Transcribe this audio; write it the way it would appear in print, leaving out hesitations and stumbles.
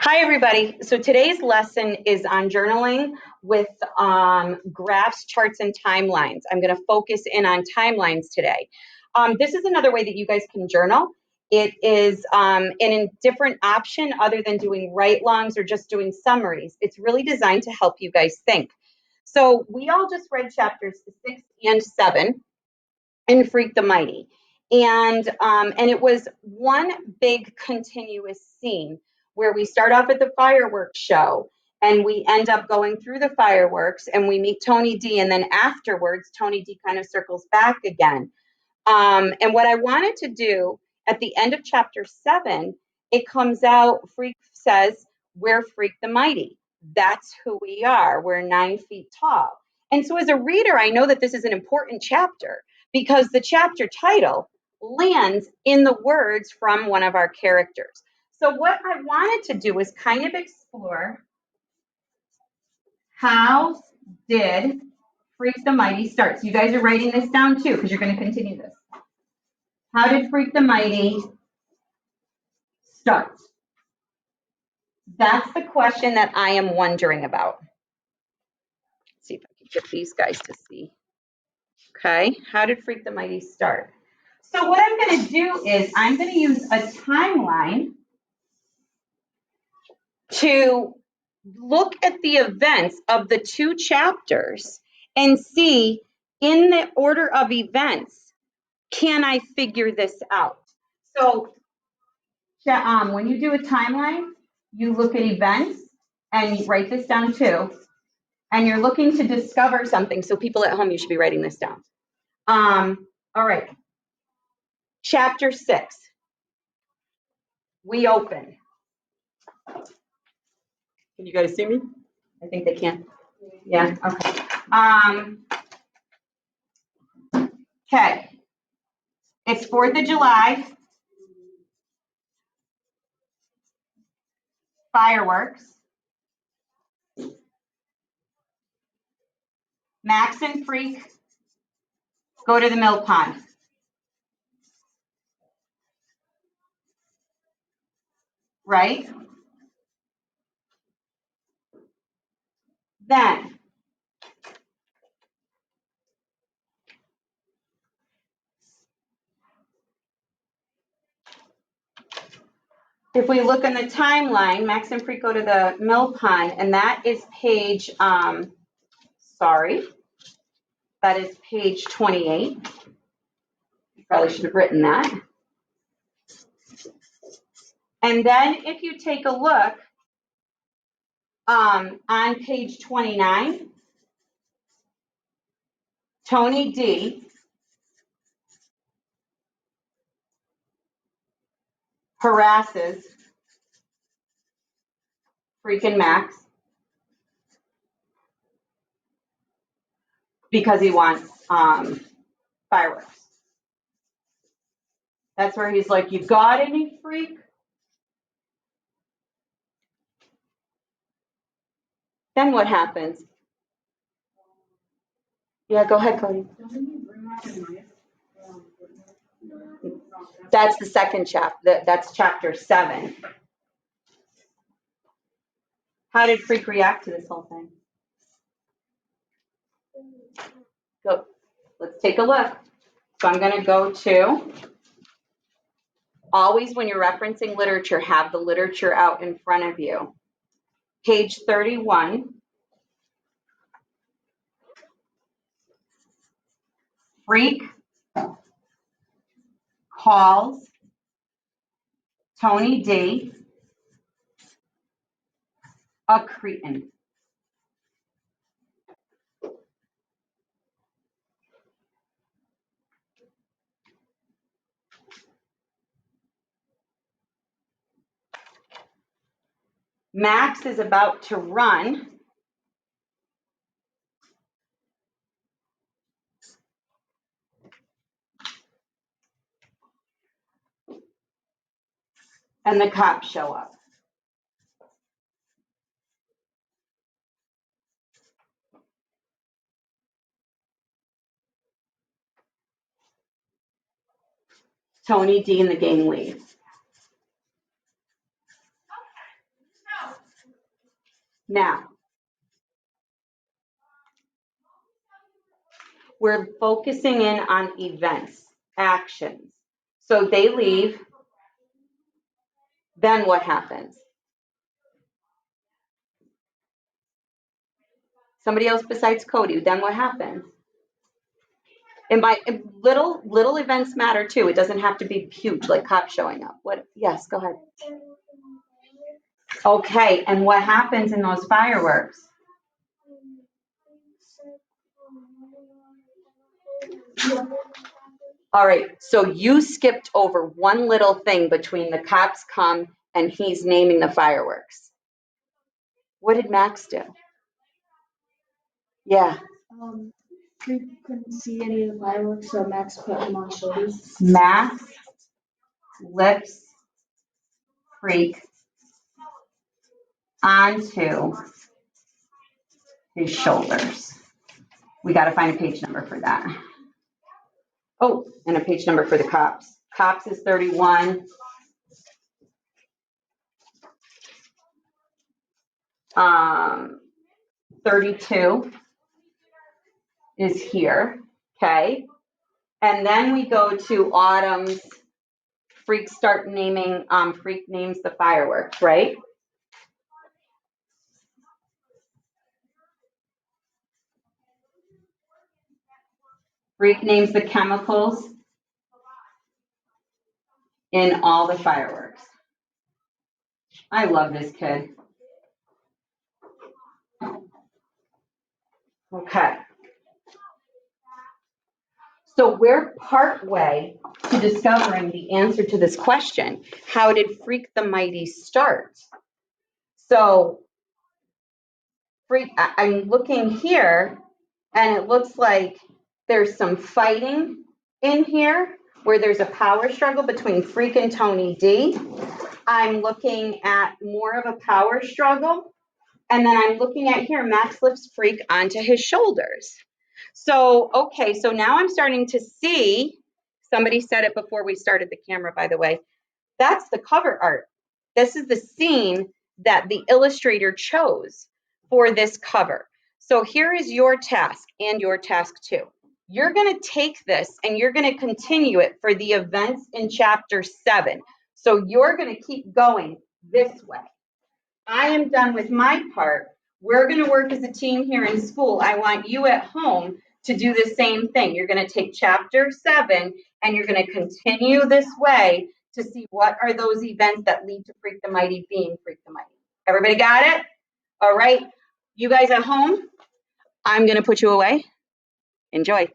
Hi, everybody. So today's lesson is on journaling with graphs, charts, and timelines. I'm going to focus in on timelines today. This is another way that you guys can journal. It is in a different option other than doing write-longs or just doing summaries. It's really designed to help you guys think. So we all just read chapters 6 and 7 in Freak the Mighty. And it was one big continuous scene where we start off at the fireworks show and we end up going through the fireworks and we meet Tony D. And then afterwards, Tony D kind of circles back again. And what I wanted to do at the end of chapter 7, it comes out, Freak says, we're Freak the Mighty. That's who we are. We're 9 feet tall. And so as a reader, I know that this is an important chapter because the chapter title lands in the words from one of our characters. So what I wanted to do is kind of explore how did Freak the Mighty start. So you guys are writing this down too because you're going to continue this. How did Freak the Mighty start? That's the question that I am wondering about. Let's see if I can get these guys to see. Okay, how did Freak the Mighty start? So what I'm going to do is I'm going to use a timeline to look at the events of the 2 chapters and see in the order of events, can I figure this out? So when you do a timeline, you look at events and you write this down too. And you're looking to discover something. So people at home, you should be writing this down. All right. Chapter 6. We open. Can you guys see me? I think they can. Yeah, okay. Okay. It's 4th of July. Fireworks. Max and Freak go to the mill pond. Right? Then, if we look in the timeline, Max and Freak go to the mill pond, and that is page, that is page 28. Probably should have written that. And then if you take a look on page 29, Tony D harasses freaking Max because he wants fireworks. That's where he's like, you got any, freak? Then what happens? Yeah, go ahead, Cody. That's the second chapter. That's chapter 7. How did Freak react to this whole thing? Go. Let's take a look. So I'm going to go to, always when you're referencing literature, have the literature out in front of you. Page 31. Freak calls Tony D a cretin. Max is about to run. And the cops show up. Tony D and the gang leaves. Now, we're focusing in on events, actions. So they leave, then what happens? Somebody else besides Cody, then what happens? Little events matter too. It doesn't have to be huge, like cops showing up. What? Yes, go ahead. Okay, and what happens in those fireworks? All right, so you skipped over one little thing between the cops come and he's naming the fireworks. What did Max do? Yeah. Freak couldn't see any of the fireworks, so Max put him on shoulders. Max lifts Freak onto his shoulders. We got to find a page number for that. Oh, and a page number for the cops. Cops is 31. 32 is here, okay? And then we go to Autumn's. Freak start naming, Freak names the fireworks, right? Freak names the chemicals in all the fireworks. I love this kid. Okay. So we're partway to discovering the answer to this question. How did Freak the Mighty start? So Freak, I'm looking here and it looks like there's some fighting in here where there's a power struggle between Freak and Tony D. I'm looking at more of a power struggle. And then I'm looking at here, Max lifts Freak onto his shoulders. So, okay, so now I'm starting to see, somebody said it before we started the camera, by the way, that's the cover art. This is the scene that the illustrator chose for this cover. So here is your task and your task too. You're going to take this and you're going to continue it for the events in chapter 7. So you're going to keep going this way. I am done with my part. We're going to work as a team here in school. I want you at home to do the same thing. You're going to take chapter 7 and you're going to continue this way to see what are those events that lead to Freak the Mighty being Freak the Mighty. Everybody got it? All right. You guys at home, I'm going to put you away. Enjoy.